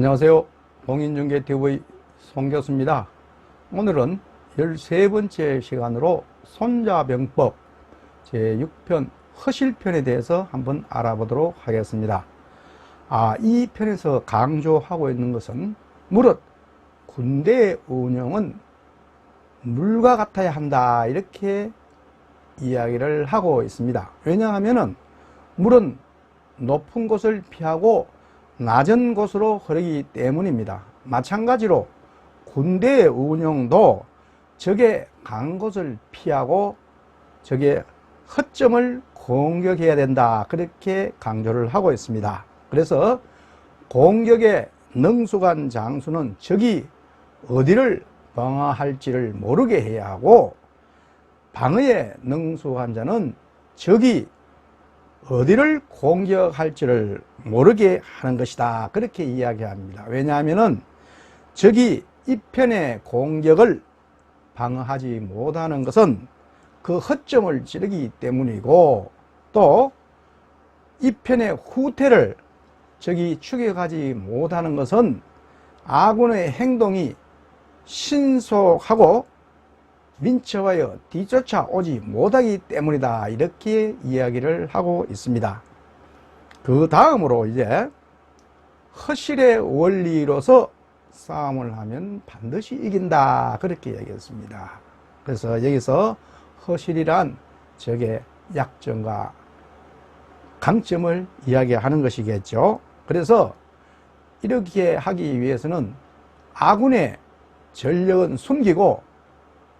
안녕하세요. 공인중개TV 송교수입니다. 오늘은 13번째 시간으로 손자병법 제6편 허실편에 대해서 한번 알아보도록 하겠습니다. 이 편에서 강조하고 있는 것은 무릇 군대의 운영은 물과 같아야 한다, 이렇게 이야기를 하고 있습니다. 왜냐하면 물은 높은 곳을 피하고 낮은 곳으로 흐르기 때문입니다. 마찬가지로 군대의 운영도 적의 강 곳을 피하고 적의 허점을 공격해야 된다, 그렇게 강조를 하고 있습니다. 그래서 공격의 능숙한 장수는 적이 어디를 방어할지를 모르게 해야 하고, 방어에 능숙한 자는 적이 어디를 공격할지를 모르게 하는 것이다, 그렇게 이야기합니다. 왜냐하면 적이 이 편의 공격을 방어하지 못하는 것은 그 허점을 찌르기 때문이고, 또 이 편의 후퇴를 적이 추격하지 못하는 것은 아군의 행동이 신속하고 민첩하여 뒤쫓아 오지 못하기 때문이다, 이렇게 이야기를 하고 있습니다. 그 다음으로 이제 허실의 원리로서 싸움을 하면 반드시 이긴다, 그렇게 얘기했습니다. 그래서 여기서 허실이란 적의 약점과 강점을 이야기하는 것이겠죠. 그래서 이렇게 하기 위해서는 아군의 전력은 숨기고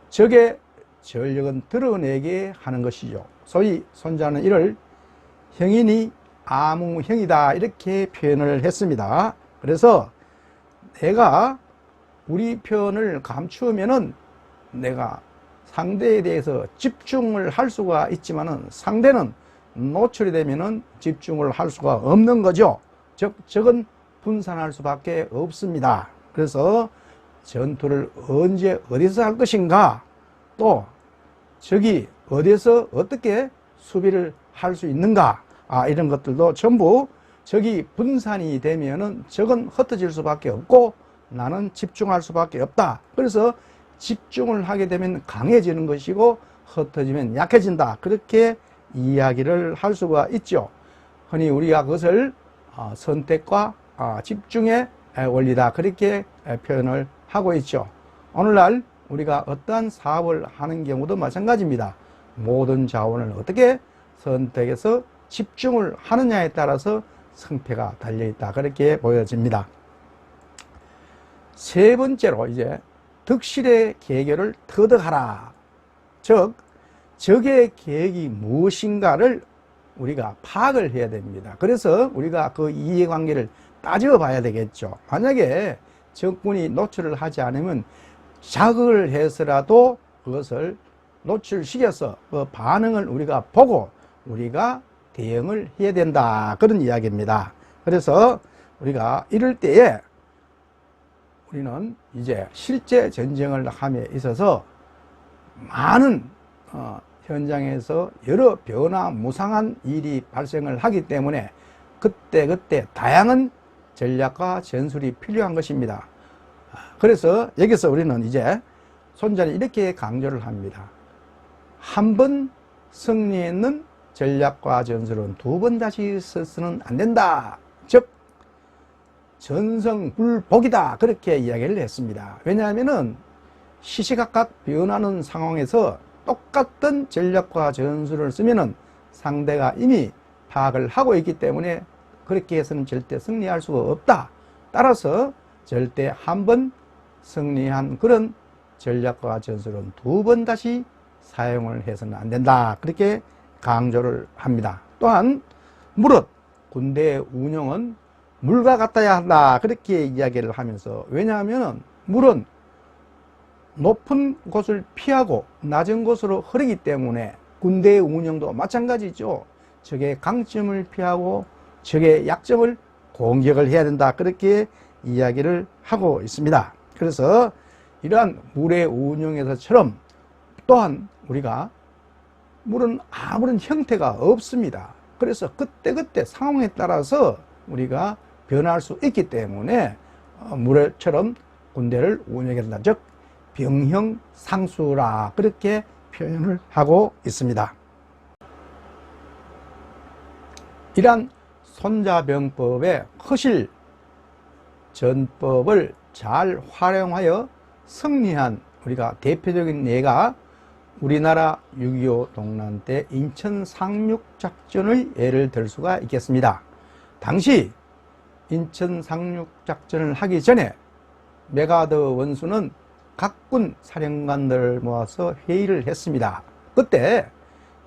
적의 전력은 드러내게 하는 것이죠. 소위 손자는 이를 형인이 아무형이다, 이렇게 표현을 했습니다. 그래서 내가 우리 편을 감추면은 내가 상대에 대해서 집중을 할 수가 있지만은 상대는 노출이 되면은 집중을 할 수가 없는 거죠. 즉 적은 분산할 수밖에 없습니다. 그래서 전투를 언제 어디서 할 것인가, 또 적이 어디서 어떻게 수비를 할 수 있는가, 이런 것들도 전부 적이 분산이 되면은 적은 흩어질 수밖에 없고 나는 집중할 수밖에 없다. 그래서 집중을 하게 되면 강해지는 것이고 흩어지면 약해진다, 그렇게 이야기를 할 수가 있죠. 흔히 우리가 그것을 선택과 집중의 원리다, 그렇게 표현을 하고 있죠. 오늘날 우리가 어떠한 사업을 하는 경우도 마찬가지입니다. 모든 자원을 어떻게 선택해서 집중을 하느냐에 따라서 승패가 달려있다, 그렇게 보여집니다. 세 번째로 이제 득실의 계획을 터득하라. 즉 적의 계획이 무엇인가를 우리가 파악을 해야 됩니다. 그래서 우리가 그 이해관계를 따져봐야 되겠죠. 만약에 적군이 노출을 하지 않으면 자극을 해서라도 그것을 노출시켜서 그 반응을 우리가 보고 우리가 대응을 해야 된다, 그런 이야기입니다. 그래서 우리가 이럴 때에 우리는 이제 실제 전쟁을 함에 있어서 많은 현장에서 여러 변화무쌍한 일이 발생을 하기 때문에 그때그때 다양한 전략과 전술이 필요한 것입니다. 그래서 여기서 우리는 이제 손자는 이렇게 강조를 합니다. 한 번 승리했는 전략과 전술은 두 번 다시 써서는 안 된다. 즉 전성불복이다, 그렇게 이야기를 했습니다. 왜냐하면은 시시각각 변하는 상황에서 똑같은 전략과 전술을 쓰면은 상대가 이미 파악을 하고 있기 때문에 그렇게 해서는 절대 승리할 수가 없다. 따라서 절대 한 번 승리한 그런 전략과 전술은 두 번 다시 사용을 해서는 안 된다, 그렇게 강조를 합니다. 또한 무릇 군대의 운영은 물과 같아야 한다, 그렇게 이야기를 하면서, 왜냐하면 물은 높은 곳을 피하고 낮은 곳으로 흐르기 때문에 군대의 운영도 마찬가지죠. 적의 강점을 피하고 적의 약점을 공격을 해야 된다, 그렇게 이야기를 하고 있습니다. 그래서 이러한 물의 운영에서처럼 또한 우리가 물은 아무런 형태가 없습니다. 그래서 그때그때 상황에 따라서 우리가 변할 수 있기 때문에 무례처럼 군대를 운영한다. 즉 병형상수라 그렇게 표현을 하고 있습니다. 이러한 손자병법의 허실 전법을 잘 활용하여 승리한 우리가 대표적인 예가 우리나라 6.25 동란 때 인천 상륙작전의 예를 들 수가 있겠습니다. 당시 인천 상륙작전을 하기 전에 메가더 원수는 각군 사령관들을 모아서 회의를 했습니다. 그때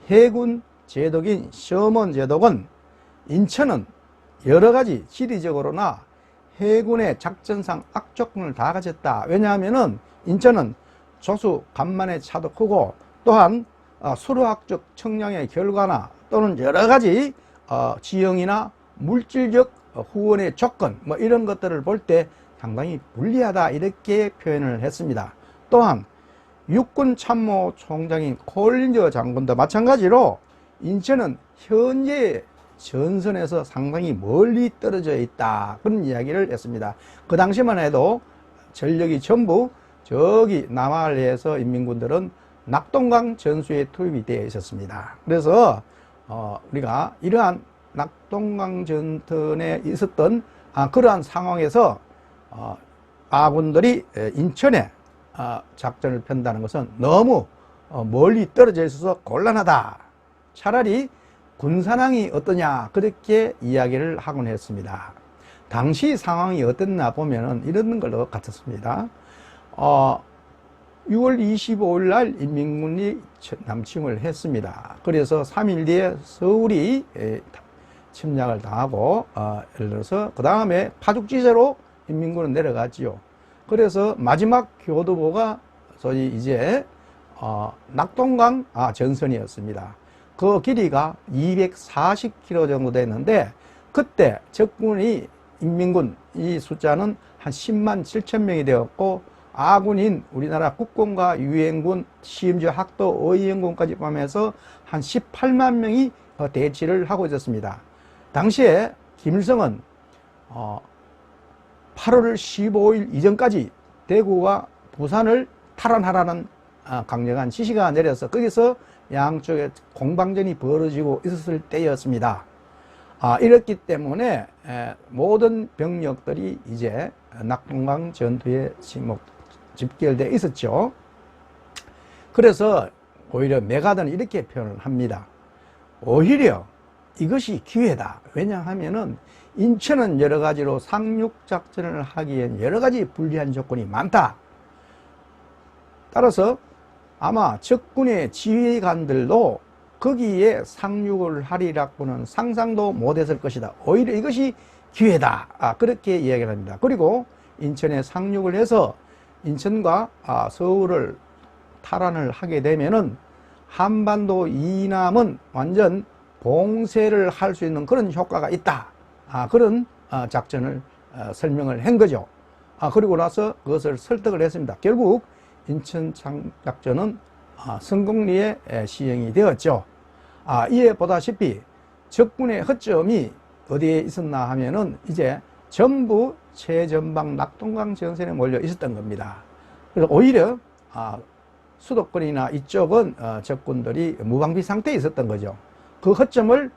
해군 제독인 셔먼 제독은 인천은 여러가지 지리적으로나 해군의 작전상 악조건을 다 가졌다. 왜냐하면 인천은 조수 간만의 차도 크고 또한 수로학적 청량의 결과나 또는 여러가지 지형이나 물질적 후원의 조건 뭐 이런 것들을 볼 때 상당히 불리하다 이렇게 표현을 했습니다. 또한 육군 참모총장인 콜린저 장군도 마찬가지로 인천은 현재 전선에서 상당히 멀리 떨어져 있다 그런 이야기를 했습니다. 그 당시만 해도 전력이 전부 저기 남한에서 인민군들은 낙동강 전수에 투입이 되어 있었습니다. 그래서 우리가 이러한 낙동강 전선에 있었던 그러한 상황에서 아군들이 인천에 작전을 편다는 것은 너무 멀리 떨어져 있어서 곤란하다. 차라리 군산항이 어떠냐 그렇게 이야기를 하곤 했습니다. 당시 상황이 어땠나 보면은 이런 걸로 같았습니다. 6월 25일 날 인민군이 남침을 했습니다. 그래서 3일 뒤에 서울이 침략을 당하고 예를 들어서 그 다음에 파죽지세로 인민군은 내려갔지요. 그래서 마지막 교두보가 소위 이제 낙동강 전선이었습니다. 그 길이가 240km 정도 됐는데 그때 적군이 인민군 이 숫자는 한 10만 7천 명이 되었고 아군인 우리나라 국군과 유엔군, 심지어 학도 어이연군까지 포함해서 한 18만 명이 대치를 하고 있었습니다. 당시에 김일성은 8월 15일 이전까지 대구와 부산을 탈환하라는 강력한 지시가 내려서 거기서 양쪽에 공방전이 벌어지고 있었을 때였습니다. 이렇기 때문에 모든 병력들이 이제 낙동강 전투에 집결되어 있었죠. 그래서 오히려 메가더는 이렇게 표현을 합니다. 오히려 이것이 기회다. 왜냐하면은 인천은 여러 가지로 상륙작전을 하기엔 여러 가지 불리한 조건이 많다. 따라서 아마 적군의 지휘관들도 거기에 상륙을 하리라고는 상상도 못했을 것이다. 오히려 이것이 기회다. 그렇게 이야기를 합니다. 그리고 인천에 상륙을 해서 인천과 서울을 탈환을 하게 되면은 한반도 이남은 완전 봉쇄를 할 수 있는 그런 효과가 있다. 그런 작전을 설명을 한 거죠. 그리고 나서 그것을 설득을 했습니다. 결국 인천 작전은 성공리에 시행이 되었죠. 이에 보다시피 적군의 허점이 어디에 있었나 하면은 이제 전부 최전방 낙동강 전선에 몰려 있었던 겁니다. 그래서 오히려 수도권이나 이쪽은 적군들이 무방비 상태에 있었던 거죠. 그 허점을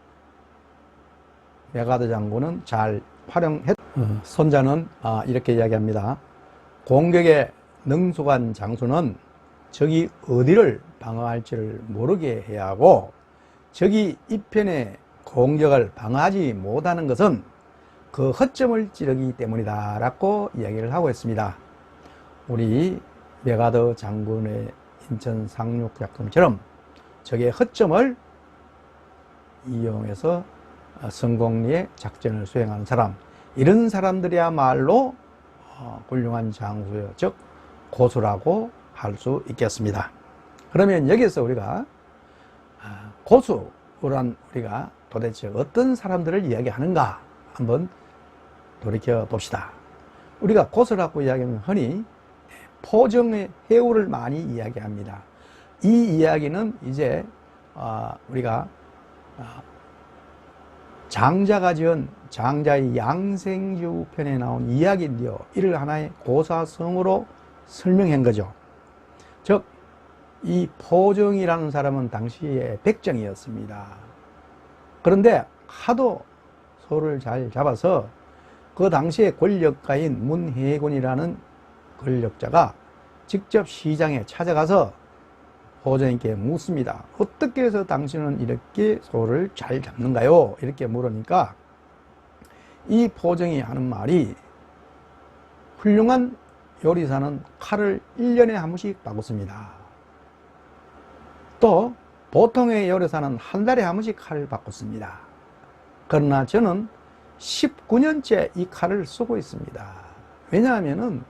메가더 장군은 잘 활용했. 손자는 이렇게 이야기합니다. 공격에 능숙한 장수는 적이 어디를 방어할지를 모르게 해야 하고 적이 이편의 공격을 방어하지 못하는 것은 그 허점을 찌르기 때문이다 라고 이야기를 하고 있습니다. 우리 메가더 장군의 인천 상륙작전처럼 적의 허점을 이용해서 성공리에 작전을 수행하는 사람, 이런 사람들이야말로 훌륭한 장수여, 즉 고수라고 할 수 있겠습니다. 그러면 여기서 우리가 고수란 우리가 도대체 어떤 사람들을 이야기하는가 한번 돌이켜 봅시다. 우리가 고수라고 이야기하면 흔히 포정의 해우를 많이 이야기합니다. 이 이야기는 이제 우리가 장자가 지은 장자의 양생지우 편에 나온 이야기인데요. 이를 하나의 고사성으로 설명한 거죠. 즉, 이 포정이라는 사람은 당시에 백정이었습니다. 그런데 하도 소를 잘 잡아서 그 당시에 권력가인 문해군이라는 권력자가 직접 시장에 찾아가서 포정에게 묻습니다. 어떻게 해서 당신은 이렇게 소를 잘 잡는가요? 이렇게 물으니까 이 포정이 하는 말이 훌륭한 요리사는 칼을 1년에 한 번씩 바꿨습니다. 또 보통의 요리사는 한 달에 한 번씩 칼을 바꿨습니다. 그러나 저는 19년째 이 칼을 쓰고 있습니다. 왜냐하면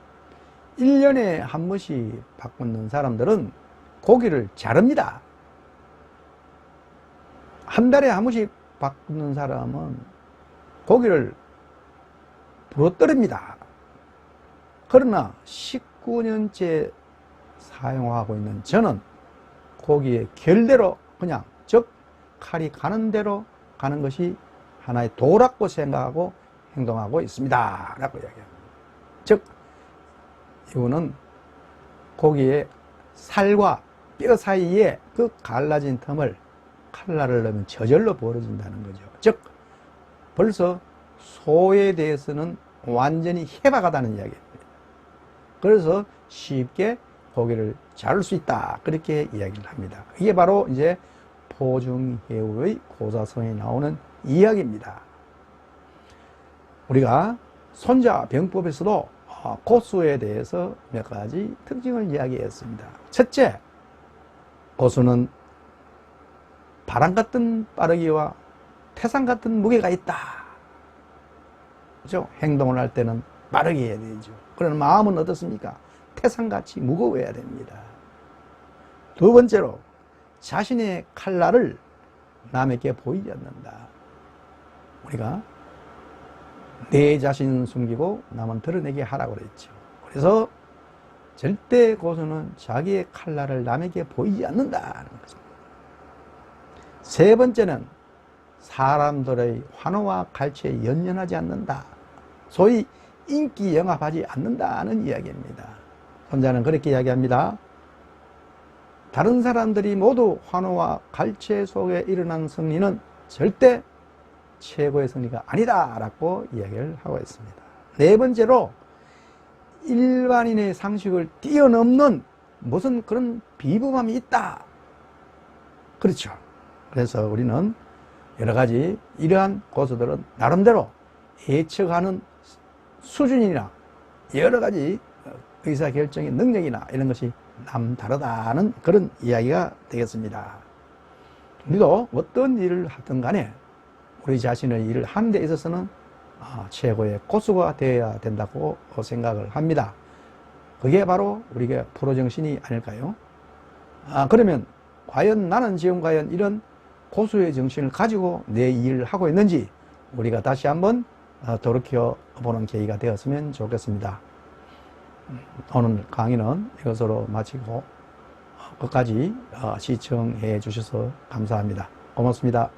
1년에 한 번씩 바꾸는 사람들은 고기를 자릅니다. 한 달에 한 번씩 바꾸는 사람은 고기를 부러뜨립니다. 그러나 19년째 사용하고 있는 저는 고기의 결대로 그냥, 즉 칼이 가는 대로 가는 것이 하나의 도라고 생각하고 행동하고 있습니다 라고 이야기합니다. 즉 이거는 고기의 살과 뼈 사이에 그 갈라진 틈을 칼날을 넣으면 저절로 벌어진다는 거죠. 즉 벌써 소에 대해서는 완전히 해박하다는 이야기입니다. 그래서 쉽게 고기를 자를 수 있다, 그렇게 이야기를 합니다. 이게 바로 이제 포중해우의 고사성에 나오는 이야기입니다. 우리가 손자병법에서도 고수에 대해서 몇 가지 특징을 이야기했습니다. 첫째, 고수는 바람 같은 빠르기와 태산 같은 무게가 있다. 그렇죠? 행동을 할 때는 빠르게 해야 되죠. 그러나 마음은 어떻습니까? 태산같이 무거워야 됩니다. 두 번째로, 자신의 칼날을 남에게 보이지 않는다. 우리가 내 자신 숨기고 남은 드러내게 하라고 그랬죠. 그래서 절대 고수는 자기의 칼날을 남에게 보이지 않는다는 거죠. 세 번째는 사람들의 환호와 갈취에 연연하지 않는다. 소위 인기 영합하지 않는다는 이야기입니다. 손자는 그렇게 이야기합니다. 다른 사람들이 모두 환호와 갈취 속에 일어난 승리는 절대 최고의 승리가 아니다 라고 이야기를 하고 있습니다. 네 번째로, 일반인의 상식을 뛰어넘는 무슨 그런 비범함이 있다. 그렇죠. 그래서 우리는 여러 가지 이러한 고수들은 나름대로 예측하는 수준이나 여러 가지 의사결정의 능력이나 이런 것이 남다르다는 그런 이야기가 되겠습니다. 우리도 어떤 일을 하든 간에 우리 자신의 일을 하는 데 있어서는 최고의 고수가 되어야 된다고 생각을 합니다. 그게 바로 우리가 프로정신이 아닐까요? 그러면 과연 나는 지금 과연 이런 고수의 정신을 가지고 내 일을 하고 있는지 우리가 다시 한번 돌이켜보는 계기가 되었으면 좋겠습니다. 오늘 강의는 이것으로 마치고 끝까지 시청해 주셔서 감사합니다. 고맙습니다.